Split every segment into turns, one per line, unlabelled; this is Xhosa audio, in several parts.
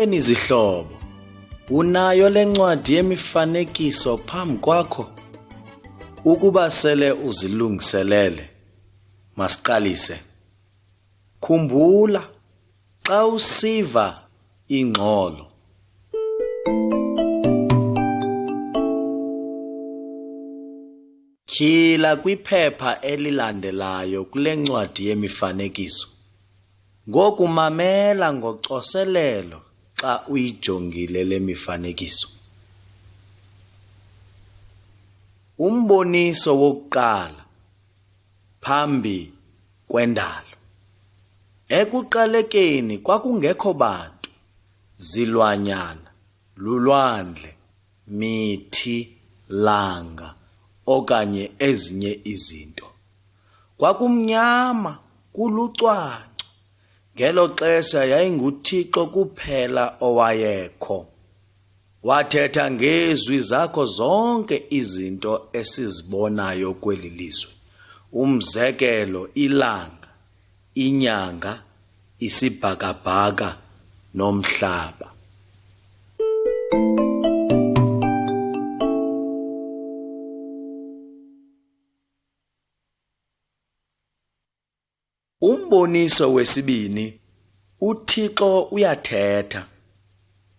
Molweni zihlobo, unayo le ncwadi yemifanekiso phambi kwakho? Ukuba sele uzilungiselele, masiqalise. Khumbula, xa usiva ingxolo, tyhila kwiphepha elilandelayo kule ncwadi yemifanekiso. Ngoku mamela ngocoselelo xa uyijongile le mifanekiso. Umboniso wokuqala phambi kwendalo. Ekuqalekeni kwakungekho bantu, zilwanyana, lulwandle, mithi, langa okanye ezinye izinto. Kwakumnyama, kulucwangco. Ngelo xesha yayinguThixo kuphela owayekho. Wathetha ngezwi zakho zonke izinto esizibonayo kweli lizwe. Umzekelo, ilanga, inyanga, isibhakabhaka nomhlaba. Umboniso wesibini, uThixo uyathetha.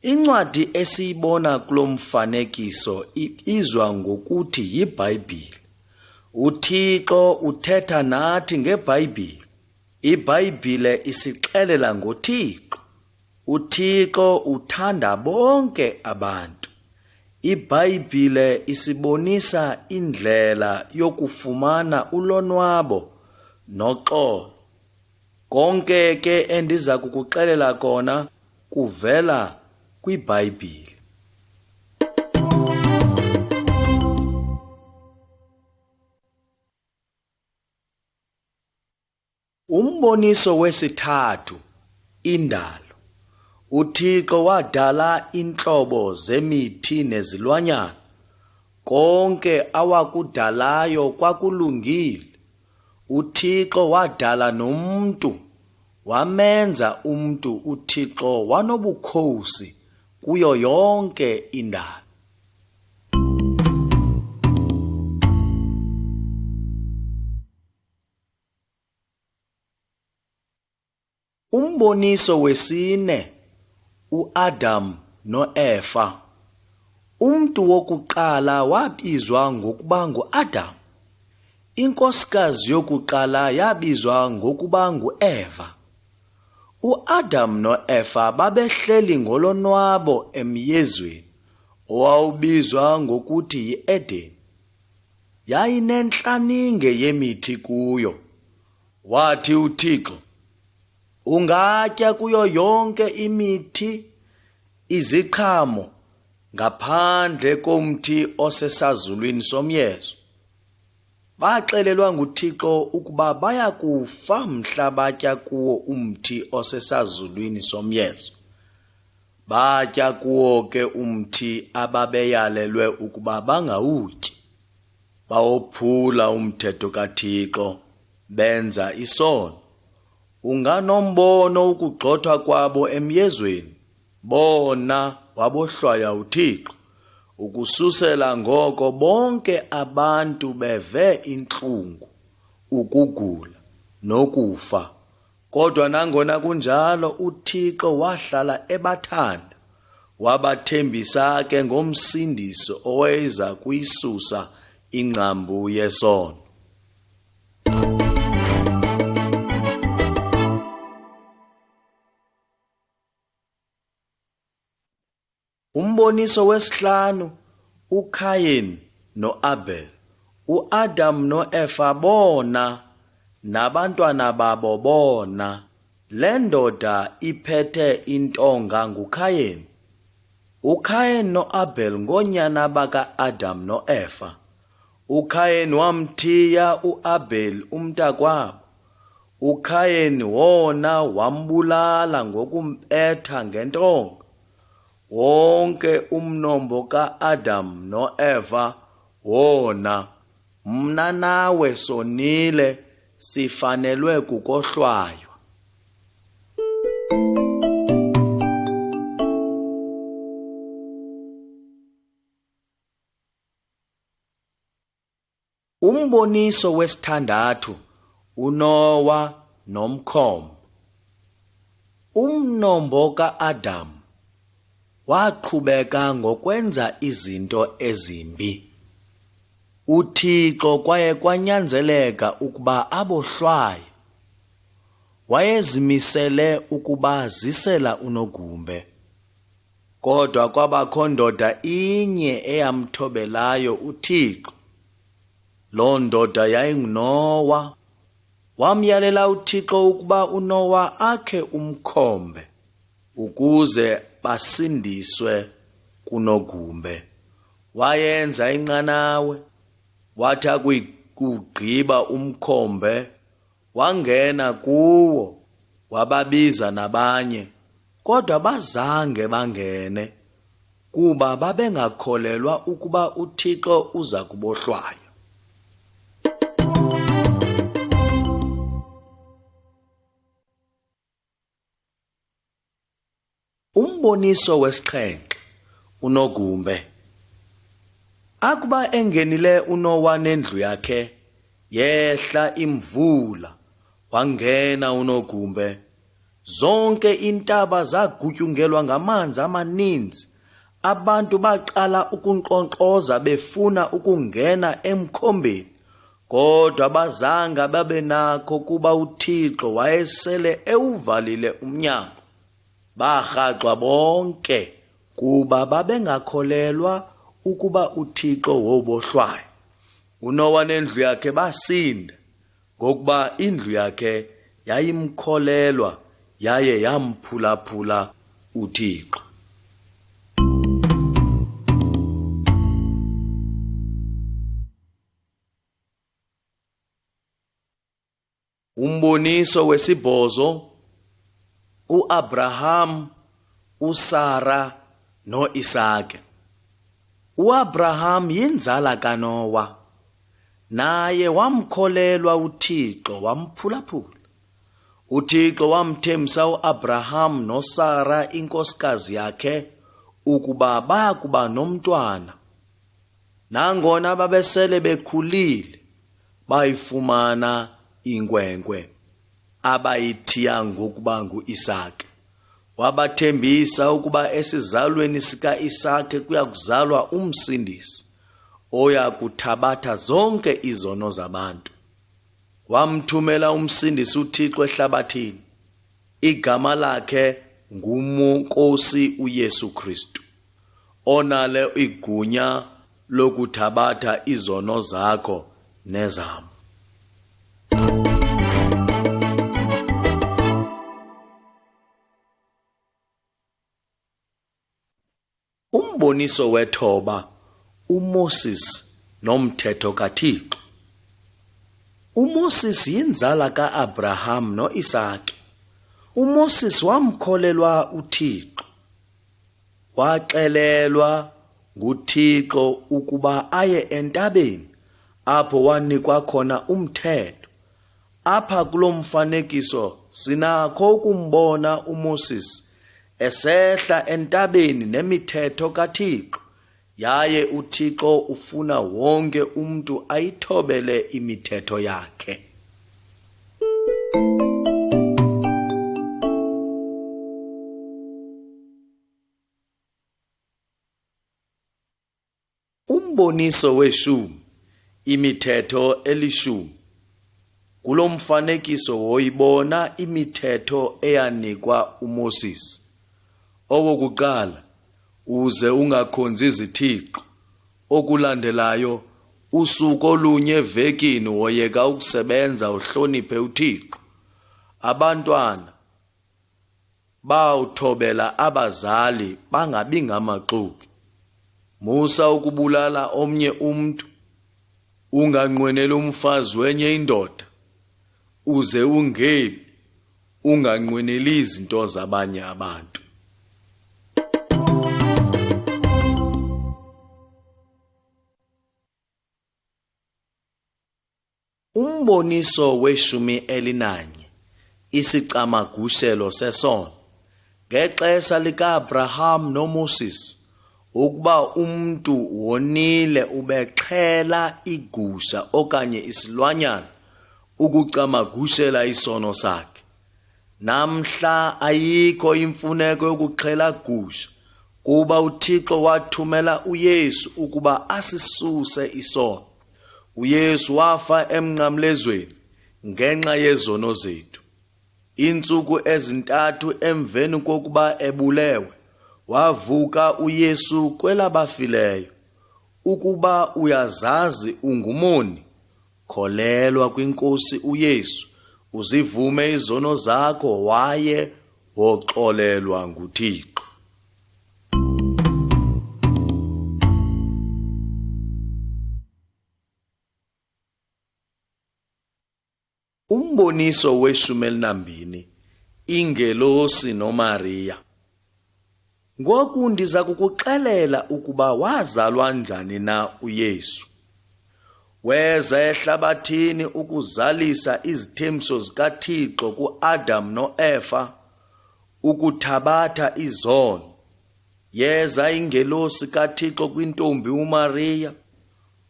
Incwadi esiyibona kulo mfanekiso ibizwa ngokuthi yiBhayibhile. uThixo uthetha nathi ngeBhayibhile. iBhayibhile isixelela ngoThixo. uThixo uthanda bonke abantu. iBhayibhile isibonisa indlela yokufumana ulonwabo noxolo. Konke ke endiza kukuxelela kona kuvela kwiBhayibhile. Umboniso wesithathu, indalo. uThixo wadala intlobo zemithi nezilwanyana. Konke awakudalayo kwakulungile. uThixo wadala nomntu, wamenza umntu uThixo wanobukhosi kuyo yonke indalo. Umboniso wesine, uAdam noEva. Umntu wokuqala wabizwa ngokuba nguAdam. Inkosikazi yokuqala yabizwa ngokuba nguEva. uAdam noEva babehleli ngolonwabo emyezweni owawubizwa ngokuthi yiEdeni. Yayinentlaninge yemithi kuyo. Wathi uThixo, ungatya kuyo yonke imithi, iziqhamo, ngaphandle komthi osesazulwini somyezo. Baxelelwa nguThixo ukuba baya kufa mhla batya kuwo umthi osesazulwini somyezo. Batya kuwo ke umthi ababeyalelwe ukuba bangawutyi. Bawophula umthetho kaThixo, benza isono. Unganombono ukugxothwa kwabo emyezweni, bona wabohlwaya uThixo. Ukususela ngoko bonke abantu beve intlungu, ukugula nokufa. Kodwa nangona kunjalo uThixo wahlala ebathanda. Wabathembisa ke ngomsindiso oweza kuyisusa ingcambu yesono. Umboniso wesihlanu, uKayini noAbel. uAdam noEva bona nabantwana babo bona. Le ndoda iphethe intonga nguKayini. uKayini noAbel ngoonyana bakaAdam noEva. uKayini wamthiya uAbel umntakwabo. uKayini wona wambulala ngokumpetha ngentonga. Wonke umnombo kaAdam noEva wona, mna nawe sonile, sifanelwe kukohlwaywa. Umboniso wesithandathu, uNowa nomkhombe. Umnombo kaAdam waqhubeka ngokwenza izinto ezimbi. uThixo kwaye kwanyanzeleka ukuba abohlwaye. Wayezimisele ukuba zisela unogumbe. Kodwa kwabakho ndoda inye eyamthobelayo uThixo. Loo ndoda yayinguNowa. Wamyalela uThixo ukuba uNowa akhe umkhombe ukuze basindiswe kunogumbe. Wayenza inqanawe, wathi akugqiba umkhombe, wangena kuwo, wababiza nabanye, kodwa bazange bangene, kuba babengakholelwa ukuba uThixo uza kubohlwaya. Umboniso wesixhenxe, unogumbe. Akuba engenile uNowa nendlu yakhe, yehla imvula, wangena unogumbe. Zonke iintaba zagutyungelwa ngamanzi amaninzi. Abantu baqala ukunkqonkqoza befuna ukungena emkhombeni, kodwa bazange babe nakho kuba uThixo wayesele ewuvalile umnyango. Barhaxwa bonke kuba babengakholelwa ukuba uThixo wobohlwayo. uNowa nendlu yakhe basinda ngokuba indlu yakhe yayimkholelwa yaye yamphulaphula uThixo. Umboniso wesibhozo, uAbraham, uSara noIsake. uAbraham yinzala kaNowa, naye wamkholelwa uThixo wamphulaphula. uThixo wamthembisa uAbraham noSara inkosikazi yakhe ukuba bayakuba nomntwana. Nangona babesele bekhulile, bayifumana inkwenkwe abayithiya ngokuba nguIsake. Wabathembisa ukuba esizalweni sikaIsake kuya kuzalwa umsindisi oya kuthabatha zonke izono zabantu. Wamthumela umsindisi uThixo ehlabathini. Igama lakhe nguNkosi uYesu Kristu, onalo igunya lokuthabatha izono zakho nezam. Umboniso wethoba, uMoses nomthetho kaThixo. uMoses yinzala kaAbraham noIsake. uMoses wamkholelwa uThixo. Waxelelwa nguThixo ukuba aye entabeni apho wanikwa khona umthetho. Apha kulo mfanekiso sinakho ukumbona uMoses esehla entabeni nemithetho kaThixo, yaye uThixo ufuna wonke umntu ayithobele imithetho yakhe. Umboniso weshumi, imithetho elishumi. Kulo mfanekiso woyibona imithetho eyanikwa uMoses. Okokuqala, uze ungakhonzi izithixo. Okulandelayo, usuku olunye evekini woyeka ukusebenza uhloniphe uThixo. Abantwana bawuthobela abazali bangabi ngamaxuki. Musa ukubulala omnye umntu. Unganqweneli umfazi wenye indoda. Uze ungebi, unganqweneli izinto zabanye abantu. Umboniso weshumi elinanye, isicamagushelo sesono. Ngexesha likaAbraham noMoses, ukuba umntu wonile ubexhela igusha okanye isilwanyana ukucamagushela isono sakhe. Namhla ayikho imfuneko yokuxhela gusha, kuba uThixo wathumela uYesu ukuba asisuse isono. uYesu wafa emnqamlezweni ngenxa yezono zethu. Iintsuku ezintathu emveni kokuba ebulewe, wavuka uYesu kwelabafileyo. Ukuba uyazazi ungumoni, kholelwa kwinkosi uYesu, uzivume izono zakho, waye woxolelwa nguThixo. Umboniso we-12, ingelosi noMariya. Ngoku ndiza kukuxelela ukuba wazalwa njani na uYesu. Weza ehlabathini ukuzalisa izithembiso zikaThixo kuAdam noEva, ukuthabatha izono. Yeza ingelosi kaThixo kwintombi uMariya,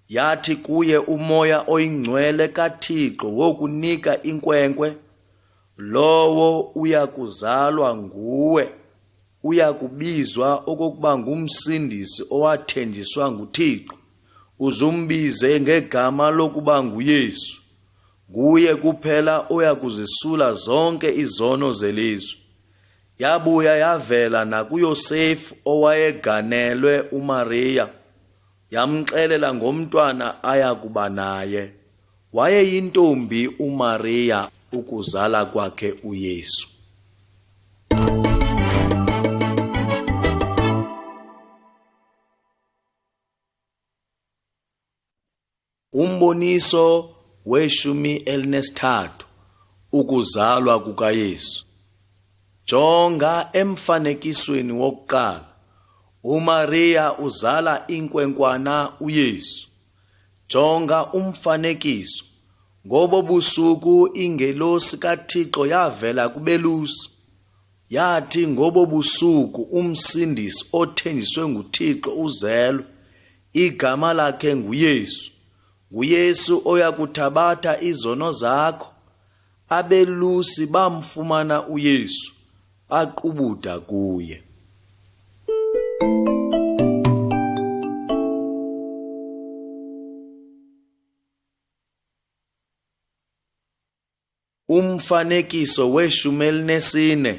yathi kuye umoya oyingcwele kaThixo wokunika inkwenkwe, lowo uyakuzalwa nguwe, uyakubizwa okokuba ngumsindisi owathenjiswa nguThixo. Uzumbize ngegama lokuba nguYesu. Nguye kuphela oyakuzisula zonke izono zelizwe. Yabuya yavela nakuYosefu owayeganelwe uMariya, yamxelela ngomntwana ayakuba naye. Wayeyintombi uMariya ukuzala kwakhe uYesu. Umboniso we-13, ukuzalwa kukaYesu. Jonga emfanekisweni wokuqala, uMariya uzala inkwenkwana uYesu. Jonga umfanekiso. Ngobo busuku ingelosi kaThixo yavela kubelusi. Yathi ngobo busuku umsindisi othenjiswe nguThixo uzelwe. Igama lakhe nguYesu. nguYesu oyakuthabatha izono zakho. Abelusi bamfumana uYesu, baqubula kuye. Umfanekiso we-14,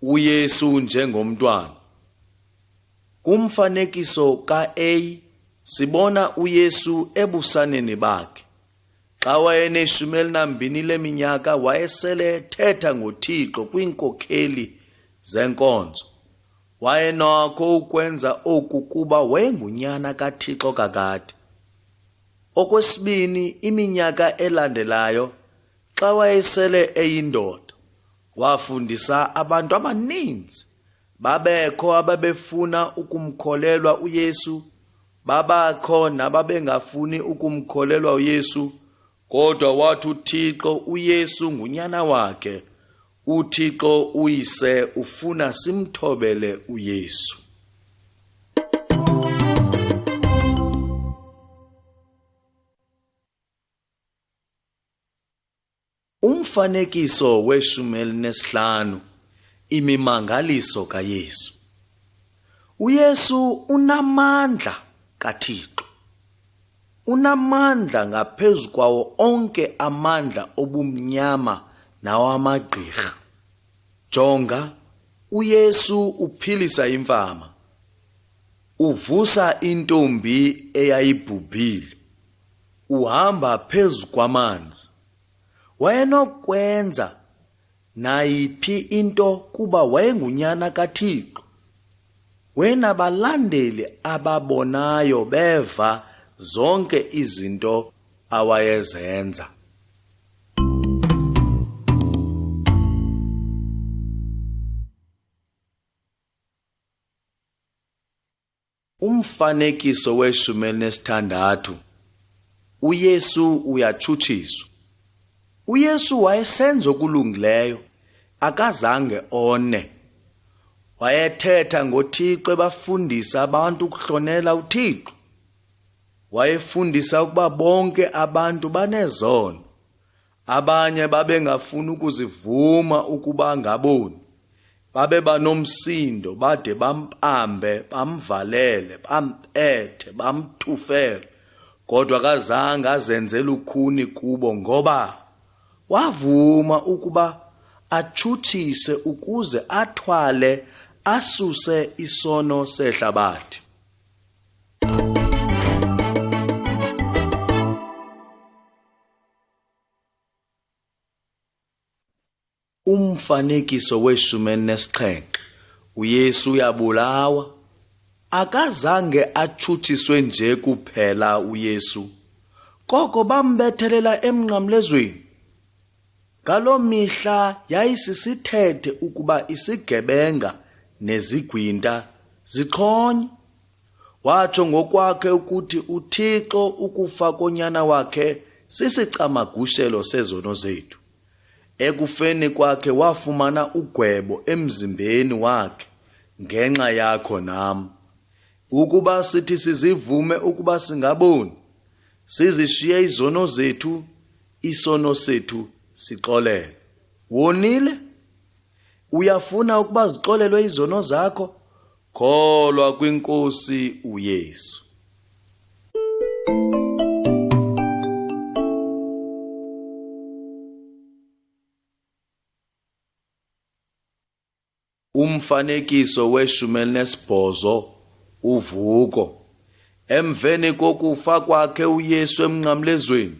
uYesu njengomntwana. Kumfanekiso ka-A sibona uYesu ebusaneni bakhe. Xa wayene-12 leminyaka wayesele ethetha ngoThixo kwiinkokheli zenkonzo. Wayenakho ukwenza oku kuba wayengunyana kaThixo kakade. Okwesibini, iminyaka elandelayo, xa wayesele eyindoda, wafundisa abantu abaninzi. Babekho ababefuna ukumkholelwa uYesu, babakho nababengafuni ukumkholelwa uYesu, kodwa wathi uThixo uYesu ngunyana wakhe. uThixo uyise ufuna simthobele uYesu. Umfanekiso we-15, imimangaliso kaYesu. uYesu unamandla kaThixo. Unamandla ngaphezu kwawo onke amandla obumnyama nawamagqirha. Jonga, uYesu uphilisa imfama. Uvusa intombi eyayibhubhile. Uhamba phezu kwamanzi. Wayenokwenza nayiphi into kuba wayengunyana kaThixo. Wenabalandeli ababonayo beva zonke izinto awayezenza. Umfanekiso we-16, uYesu uyatshutshiswa. uYesu wayesenza okulungileyo, akazange one. Wayethetha ngoThixo ebafundisa abantu ukuhlonela uThixo. Wayefundisa ukuba bonke abantu banezono. Abanye babengafuni ukuzivuma ukuba ngaboni. Babe banomsindo bade bampambe, bamvalele, bampethe, bamthufele. Kodwa kazange azenze lukhuni kubo ngoba wavuma ukuba atshuthise ukuze athwale asuse isono sehlabathi. Umfanekiso we-17. uYesu uyabulawa. Akazange achuthiswe nje kuphela uYesu, koko bambethelela emnqamlezweni. Ngaloo mihla yayisisithethe ukuba isigebenga nezigwinta zixhonywe. Watsho ngokwakhe ukuthi uThixo ukufa konyana wakhe sisicamagushelo sezono zethu. Ekufeni kwakhe wafumana ugwebo emzimbeni wakhe ngenxa yakho nam, ukuba sithi sizivume ukuba singaboni, sizishiye izono zethu, isono sethu sixolele. Wonile? Uyafuna ukuba zixolelwe izono zakho? Kholwa kwiNkosi uYesu. Umfanekiso we-18. Uvuko. Emveni kokufa kwakhe uYesu emnqamlezweni,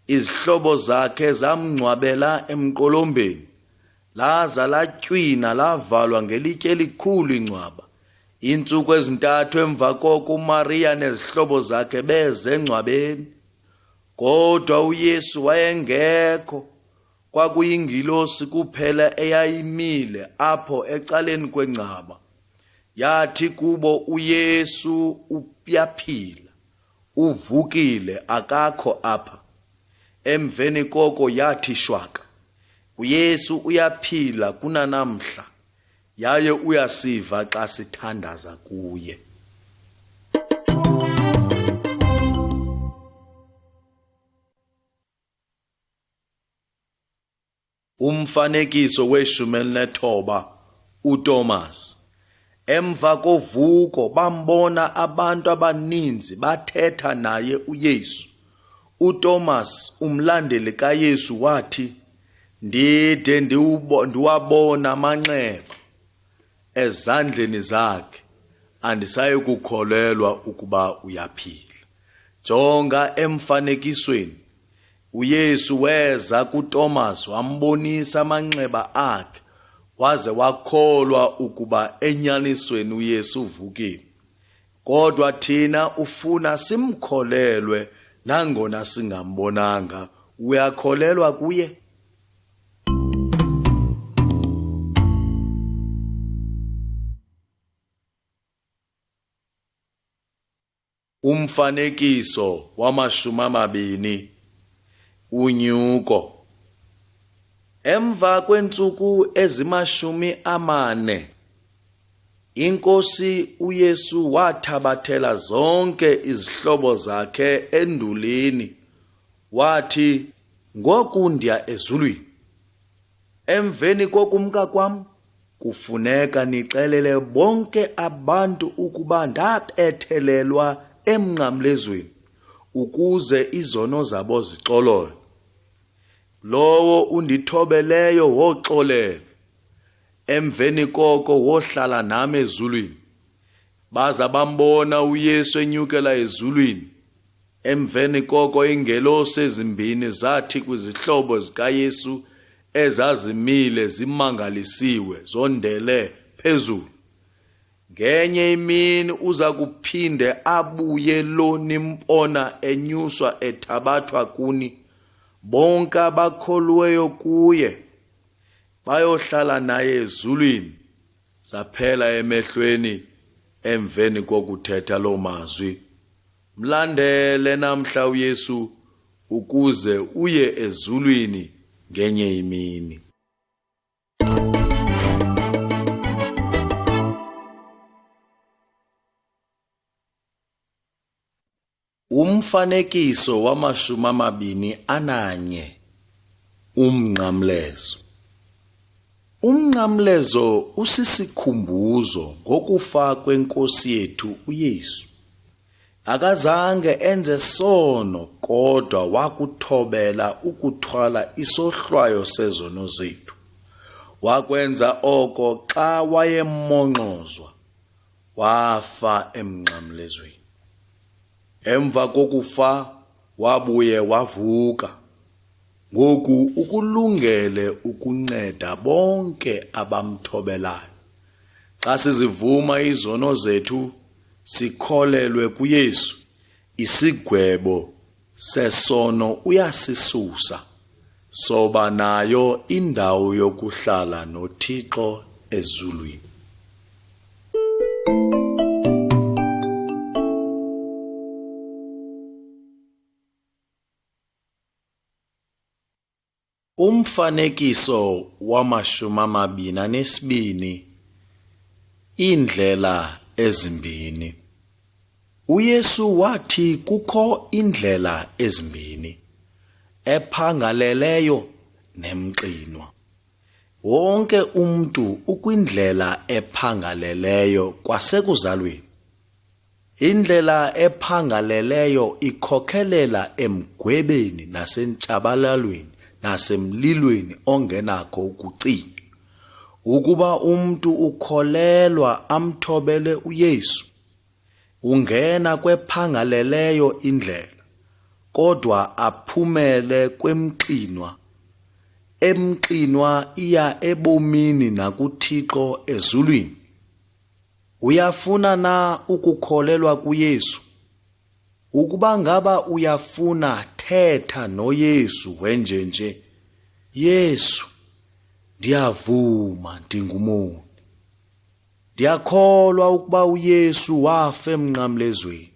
izihlobo zakhe zamngcwabela emqolombeni, laza latywina lavalwa ngelitye elikhulu ingcwaba. Iintsuku ezintathu emva koko uMariya nezihlobo zakhe beze engcwabeni. Kodwa uYesu wayengekho. Kwakuyingilosi kuphela eyayimile apho ecaleni kwengcwaba. Yathi kubo, uYesu uyaphila, uvukile, akakho apha. Emveni koko yathi shwaka, uYesu uyaphila kunanamhla, yaye uyasiva xa sithandaza kuye. Umfanekiso we-19. uThomas. Emva kovuko bambona abantu abaninzi bathetha naye uYesu. uThomas, umlandeli kaYesu, wathi, "Ndide ndiwabona amanxeba ezandleni zakhe, andisayi kukholelwa ukuba uyaphila." Jonga emfanekisweni. uYesu weza kuThomas wambonisa amanxeba akhe, waze wakholwa ukuba enyanisweni uYesu uvukile. Kodwa thina ufuna simkholelwe nangona singambonanga. Uyakholelwa kuye? Umfanekiso wama-20. Unyuko. Emva kweentsuku ezima-40, iNkosi uYesu wathabathela zonke izihlobo zakhe endulini, wathi, "Ngoku ndiya ezulwini. Emveni kokumka kwam, kufuneka nixelele bonke abantu ukuba ndabethelelwa emnqamlezweni, ukuze izono zabo zixolwe. Lowo undithobeleyo woxolele. Emveni koko wohlala nam ezulwini." Baza bambona uYesu enyukela ezulwini. Emveni koko iingelosi ezimbini zathi kwizihlobo zikaYesu ezazimile zimangalisiwe, zondele phezulu, "Ngenye imini uza kuphinde abuye lo nimbona enyuswa ethabathwa kuni. Bonke abakholweyo kuye bayohlala naye ezulwini." Zaphela emehlweni emveni kokuthetha loo mazwi. Mlandele namhla uYesu ukuze uye ezulwini ngenye imini. Umfanekiso wama-21 Umnqamlezo. Umnqamlezo usisikhumbuzo ngokufa kweNkosi yethu uYesu. Akazange enze sono kodwa wakuthobela ukuthwala isohlwayo sezono zethu. Wakwenza oko xa wayemonxozwa, wafa emnqamlezweni. Emva kokufa wabuye wavuka. Ngoku ukulungele ukunceda bonke abamthobelayo. Xa sizivuma izono zethu, sikholelwe kuYesu, isigwebo sesono uyasisusa, soba nayo indawo yokuhlala noThixo ezulwini. Umfanekiso wama-22 Iindlela ezimbini. UYesu wathi kukho indlela ezimbini, ephangaleleyo nemxinwa. Wonke umntu ukwindlela ephangaleleyo kwasekuzalweni. Indlela ephangaleleyo ikhokhelela emgwebeni nasentshabalalweni nasemlilweni ongenakho ukucinywa. Ukuba umntu ukholelwa amthobele uYesu, ungena kwephangaleleyo indlela, kodwa aphumele kwemxinwa. Emxinwa iya ebomini nakuThixo ezulwini. Uyafuna na ukukholelwa kuYesu? Ukuba ngaba uyafuna, thetha noYesu wenjenje: Yesu, ndiyavuma ndingumoni. Ndiyakholwa ukuba uYesu wafa emnqamlezweni,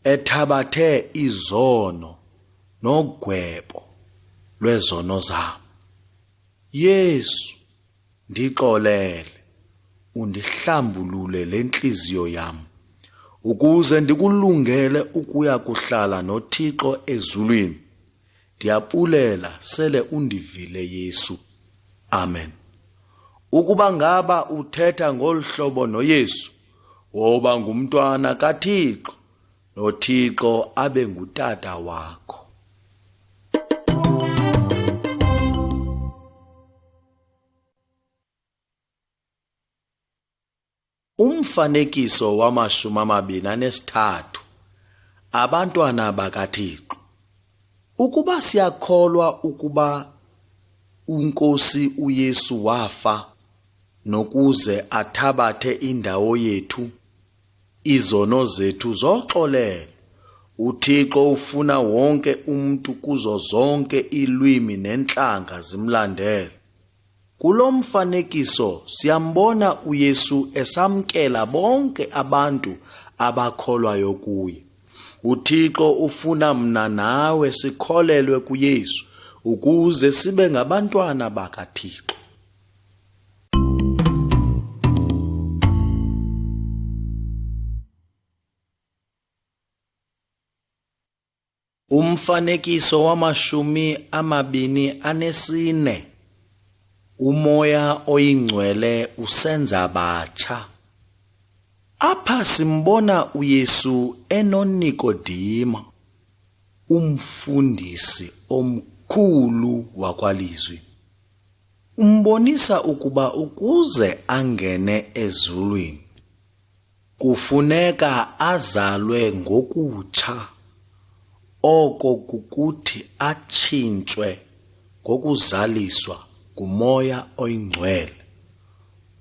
ethabathe izono nogwebo lwezono zam. Yesu, ndixolele, undihlambulule le ntliziyo yam, ukuze ndikulungele ukuya kuhlala noThixo ezulwini. Ndiyabulela sele undivile Yesu. Amen. Ukuba ngaba uthetha ngolu hlobo noYesu, woba ngumntwana kaThixo, noThixo abe ngutata wakho. Umfanekiso wama-23 Abantwana bakaThixo. Ukuba siyakholwa ukuba uNkosi uYesu wafa nokuze athabathe indawo yethu, izono zethu zoxolelo, uThixo ufuna wonke umntu kuzo zonke iilwimi nentlanga zimlandele. Kulo mfanekiso siyambona uYesu esamkela bonke abantu abakholwayo kuye. uThixo ufuna mna nawe sikholelwe kuYesu ukuze sibe ngabantwana bakaThixo. Umfanekiso wama-24 Umoya oyingcwele usenza batsha. Apha simbona uYesu enoNikodima, umfundisi omkhulu wakwalizwi. Umbonisa ukuba ukuze angene ezulwini, kufuneka azalwe ngokutsha. Oko kukuthi atshintshwe ngokuzaliswa ngumoya oyingcwele.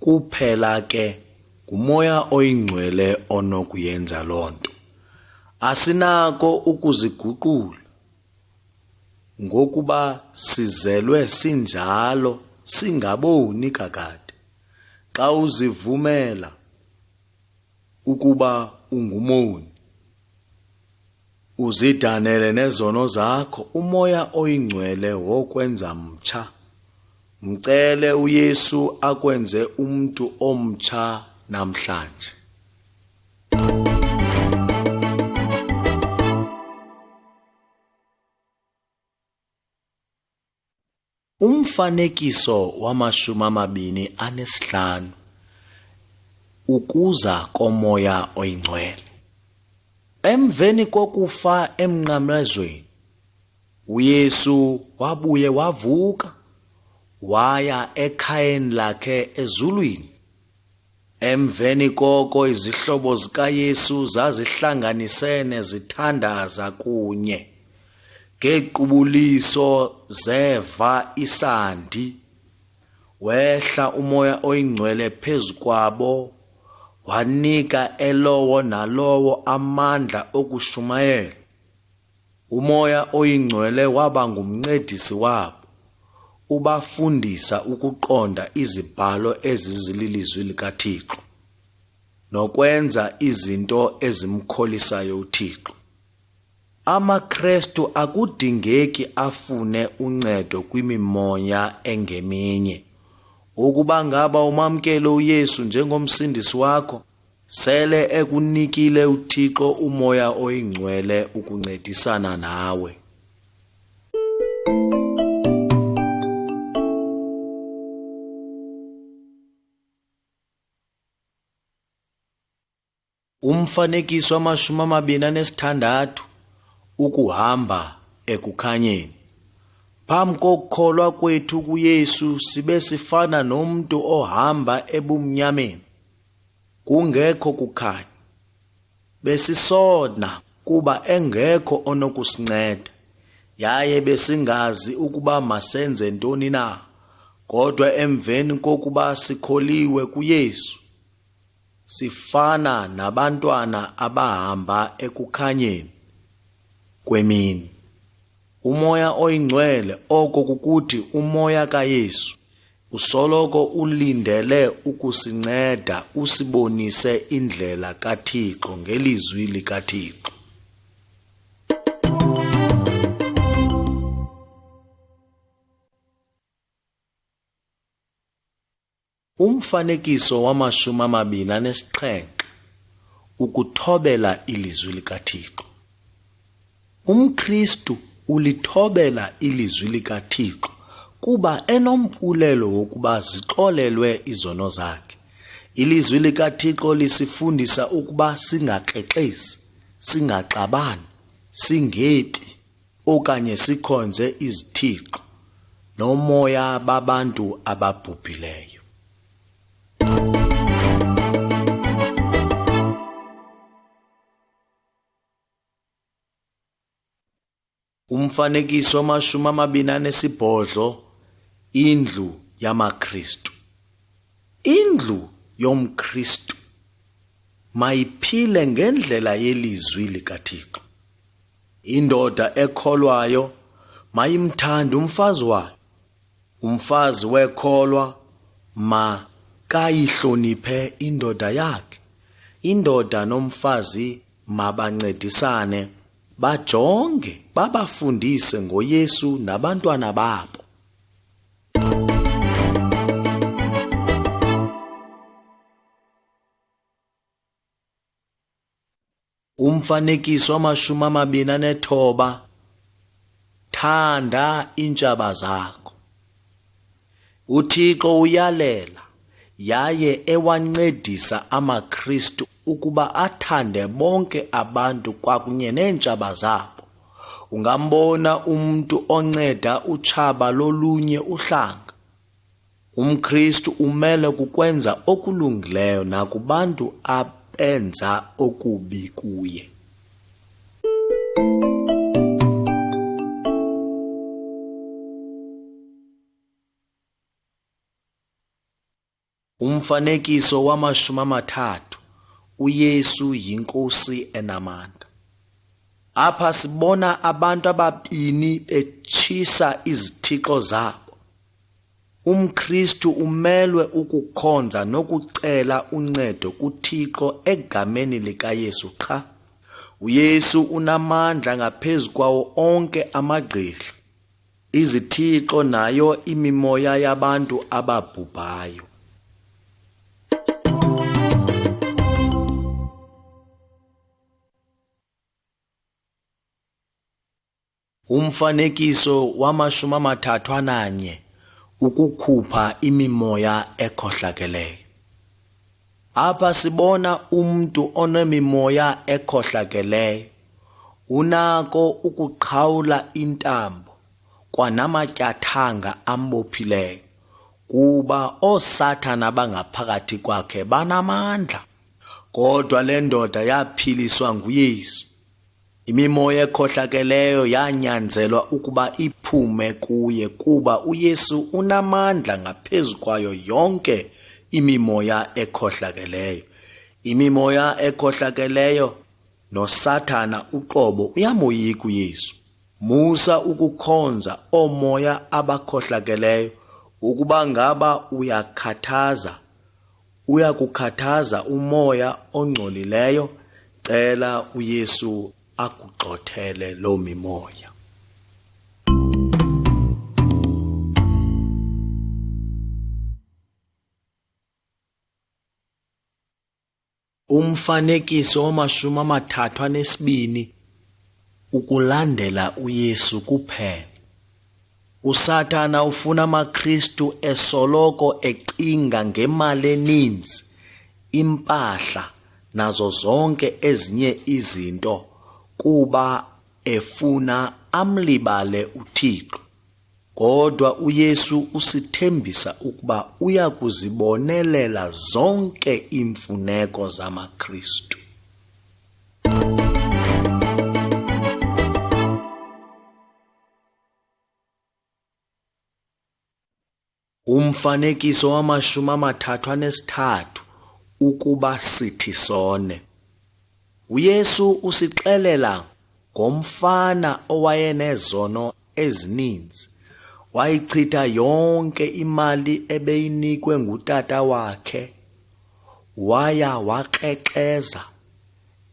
Kuphela ke ngumoya oyingcwele onokuyenza loo nto. Asinako ukuziguqula, ngokuba sizelwe sinjalo singaboni kakade. Xa uzivumela ukuba ungumoni, uzidanele nezono zakho, umoya oyingcwele wokwenza mtsha. Mcele uYesu akwenze umntu omtsha namhlanje. Umfanekiso wama-25 ukuza komoya oyingcwele. Emveni kokufa emnqamlezweni, uYesu wabuye wavuka, waya ekhayeni lakhe ezulwini. Emveni koko izihlobo zikaYesu zazihlanganisene zithandaza kunye. Ngequbuliso zeva isandi, wehla umoya oyingcwele phezu kwabo, wanika elowo nalowo amandla okushumayela. Umoya oyingcwele waba ngumncedisi wabo, ubafundisa ukuqonda izibhalo ezizililizwi likaThixo, nokwenza izinto ezimkholisayo uThixo. AmaKrestu akudingeki afune uncedo kwimimoya engeminye. Ukuba ngaba umamkele uYesu njengomsindisi wakho, sele ekunikile uThixo umoya oyingcwele ukuncedisana nawe. Umfanekiso wama-26 ukuhamba ekukhanyeni. Phambi kokukholwa kwethu kuYesu sibe sifana nomntu ohamba ebumnyameni, kungekho kukhanya. Besisona kuba engekho onokusinceda, yaye besingazi ukuba masenze ntoni na. Kodwa emveni kokuba sikholiwe kuYesu, sifana nabantwana abahamba ekukhanyeni kwemini. Umoya oyingcwele, oko kukuthi umoya kaYesu, usoloko ulindele ukusinceda usibonise indlela kaThixo ngelizwi likaThixo. Umfanekiso wama-27 ukuthobela ilizwi likaThixo. UmKristu ulithobela ilizwi likaThixo kuba enompulelo wokuba zixolelwe izono zakhe. Ilizwi likaThixo lisifundisa ukuba singakrexezi, singaxabani, singepi okanye sikhonze izithixo nomoya babantu ababhubhileyo. Umfanekiso wama-28 indlu yamaKristu. Indlu yomKristu mayiphile ngendlela yelizwi likaThixo. Indoda ekholwayo mayimthande umfazi wayo. Umfazi wekholwa makayihloniphe indoda yakhe. Indoda nomfazi mabancedisane, bajonge babafundise ngoYesu nabantwana babo. Umfanekiso wama-29 thanda iintshaba zakho. UThixo uyalela yaye ewancedisa amaKristu ukuba athande bonke abantu kwakunye neentshaba zabo. Ungambona umntu onceda utshaba lolunye uhlanga. UmKristu umele kukwenza okulungileyo nakubantu abenza okubi kuye. Umfanekiso wama-30 uYesu yinkosi enamandla. Apha sibona abantu ababini betshisa izithixo zabo. UmKristu umelwe ukukhonza nokucela uncedo kuThixo egameni likaYesu qha. uYesu unamandla ngaphezu kwawo onke amagqirha, izithixo nayo imimoya yabantu ababhubhayo. Umfanekiso wama-31 ukukhupha imimoya ekhohlakeleyo. Apha sibona umuntu onemimoya ekhohlakeleyo unako ukuqhawula intambo kwanamatyathanga ambophileyo, kuba oosathana bangaphakathi kwakhe banamandla. Kodwa le ndoda yaphiliswa nguYesu. Imimoya ekhohlakeleyo yanyanzelwa ukuba iphume kuye, kuba uYesu unamandla ngaphezu kwayo yonke imimoya ekhohlakeleyo. Imimoya ekhohlakeleyo noSathana uqobo uyamoyika uYesu. Musa ukukhonza oomoya abakhohlakeleyo ukuba ngaba uyakukhathaza umoya ongcolileyo, cela uYesu akugxothele loo mimoya. Umfanekiso wamashumi 32 ukulandela uYesu kuphela. USathana ufuna amaKristu esoloko ecinga ngemali eninzi, impahla nazo zonke ezinye izinto, kuba efuna amlibale uThixo. Kodwa uYesu usithembisa ukuba uya kuzibonelela zonke iimfuneko zamaKristu. Umfanekiso wamashumi 33 ukuba sithi sone. uYesu usixelela ngomfana owayenezono ezininzi. Wayichitha yonke imali ebeyinikwe ngutata wakhe, waya waxexeza,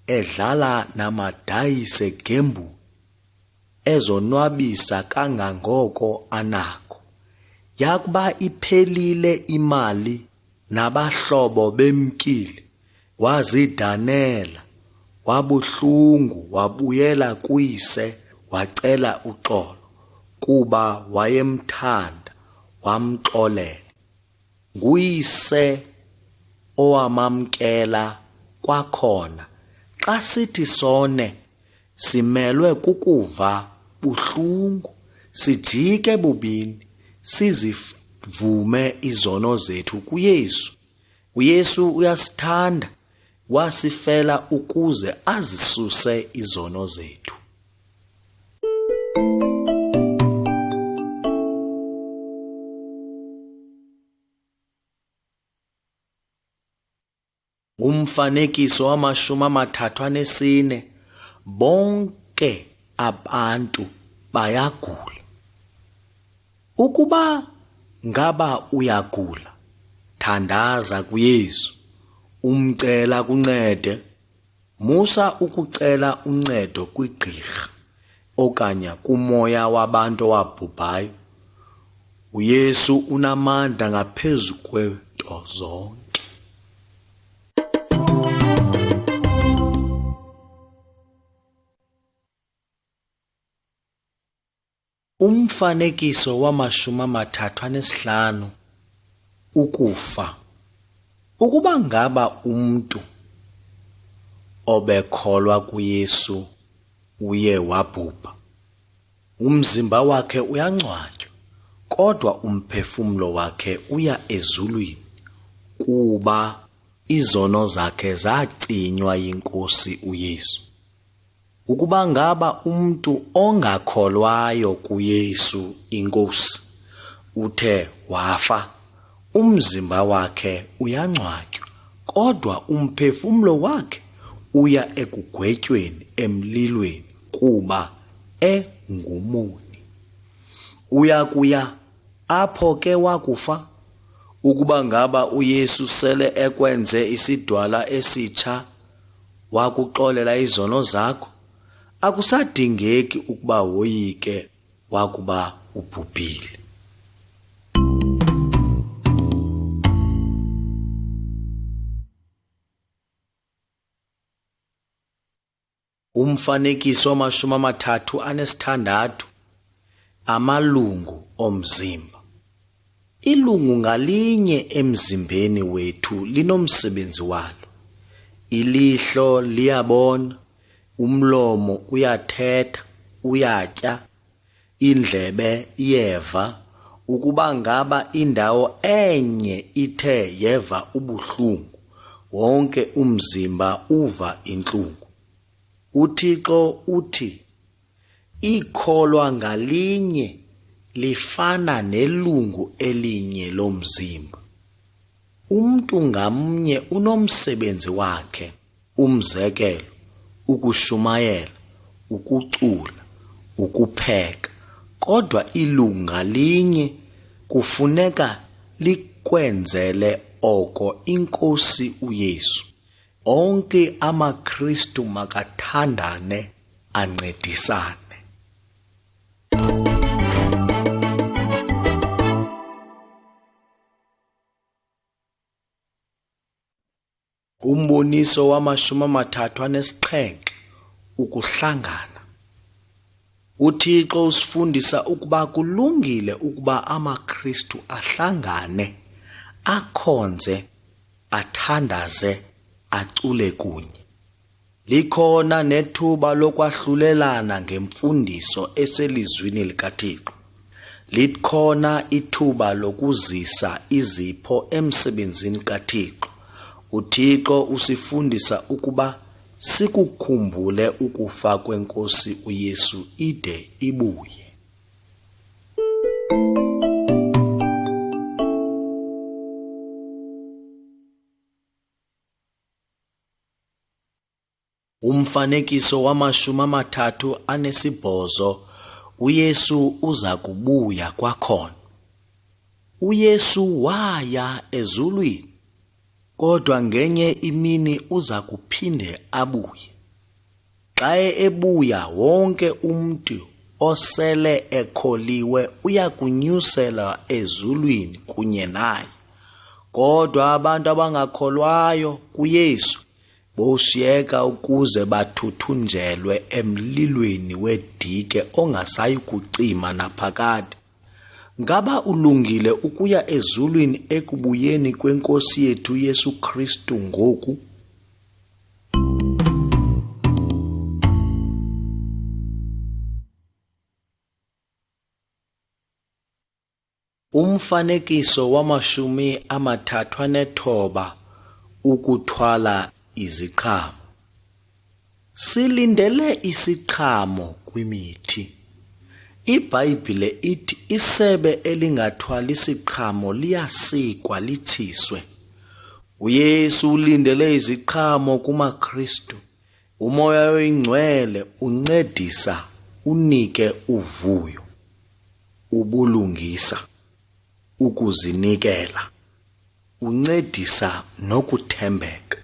edlala namadayise gembu, ezonwabisa kangangoko anako. Yakuba iphelile imali nabahlobo bemkile, wazidanela, wabuhlungu, wabuyela kuyise wacela uxolo, kuba wayemthanda, wamxolela. Nguyise owamamkela kwakhona. Xa sithi sone, simelwe kukuva buhlungu, sijike bubini, sizivume izono zethu kuYesu. uYesu uyasithanda, wasifela ukuze azisuse izono zethu. Umfanekiso wamashumi 34 bonke abantu bayagula. Ukuba ngaba uyagula, thandaza kuYesu, umcela kuncede. Musa ukucela uncedo kwigqirha okanye kumoya wabantu wabhubhayo. uYesu unamandla ngaphezu kwento zonke. Umfanekiso wamashumi 35 ukufa. Ukuba ngaba umntu obekholwa kuYesu uye wabhubha, umzimba wakhe uyangcwatywa, kodwa umphefumlo wakhe uya ezulwini, kuba izono zakhe zacinywa yiNkosi uYesu. Ukuba ngaba umntu ongakholwayo kuYesu iNkosi uthe wafa, umzimba wakhe uyangcwatywa, kodwa umphefumlo wakhe uya ekugwetyweni emlilweni, kuba engumoni. Uyakuya apho ke wakufa. Ukuba ngaba uYesu sele ekwenze isidwala esitsha, wakuxolela izono zakho, akusadingeki ukuba woyike wakuba ubhubhile. Umfanekiso wamashumi 36 amalungu omzimba. Ilungu ngalinye emzimbeni wethu linomsebenzi walo. Ilihlo liyabona, umlomo uyathetha, uyatya, indlebe iyeva. Ukuba ngaba indawo enye ithe yeva ubuhlungu, wonke umzimba uva intlungu. UThixo uthi, ikholwa ngalinye lifana nelungu elinye lomzimba. Umntu ngamnye unomsebenzi wakhe, umzekelo, ukushumayela, ukucula, ukupheka. Kodwa ilungu ngalinye kufuneka likwenzele oko iNkosi uYesu. Onke amaKristu makathandane, ancedisane. Umboniso wama-37, ukuhlangana. UThixo usifundisa ukuba kulungile ukuba amaKristu ahlangane, akhonze, athandaze, acule kunye. Likhona nethuba lokwahlulelana ngemfundiso eselizwini likaThixo. Likhona ithuba lokuzisa izipho emsebenzini kaThixo. UThixo usifundisa ukuba sikukhumbule ukufa kweNkosi uYesu ide ibuye. Umfanekiso wama-38, uYesu uza kubuya kwakhona. UYesu waya ezulwini, kodwa ngenye imini uza kuphinde abuye. Xa ebuya, wonke umntu osele ekholiwe uya kunyuselwa ezulwini kunye naye. Kodwa abantu abangakholwayo kuYesu boshiyeka ukuze bathuthunjelwe emlilweni wedike ongasayi kucima naphakade. Ngaba ulungile ukuya ezulwini ekubuyeni kweNkosi yethu Yesu Kristu ngoku? Umfanekiso wama-39, ukuthwala iziqhamo. Silindele isiqhamo kwimithi. iBhayibhile ithi isebe elingathwali siqhamo liyasikwa litshiswe. UYesu ulindele iziqhamo kumaKristu. Umoya oyingcwele uncedisa unike uvuyo, ubulungisa, ukuzinikela, uncedisa nokuthembeka,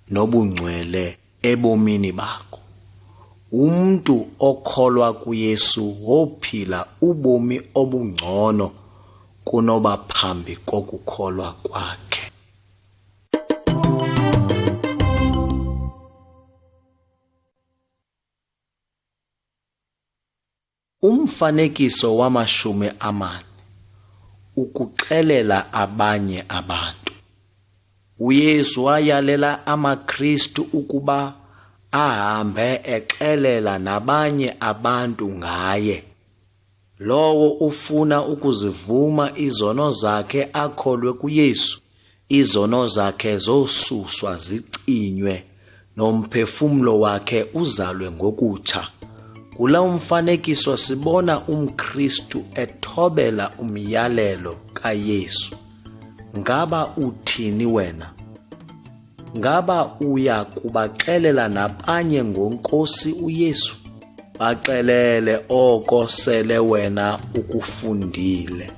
nobungcwele ebomini bakho. Umntu okholwa kuYesu wophila ubomi obungcono kunoba phambi kokukholwa kwakhe. Umfanekiso wama-40, ukuxelela abanye abantu. UYesu wayalela amaKristu ukuba ahambe exelela nabanye abantu ngaye. Lowo ufuna ukuzivuma izono zakhe akholwe kuYesu, izono zakhe zosuswa zicinywe, nomphefumlo wakhe uzalwe ngokutsha. Kula umfanekiso sibona umKristu ethobela umyalelo kaYesu. Ngaba uthini wena? Ngaba uya kubaxelela nabanye ngoNkosi uYesu? Baxelele oko sele wena ukufundile.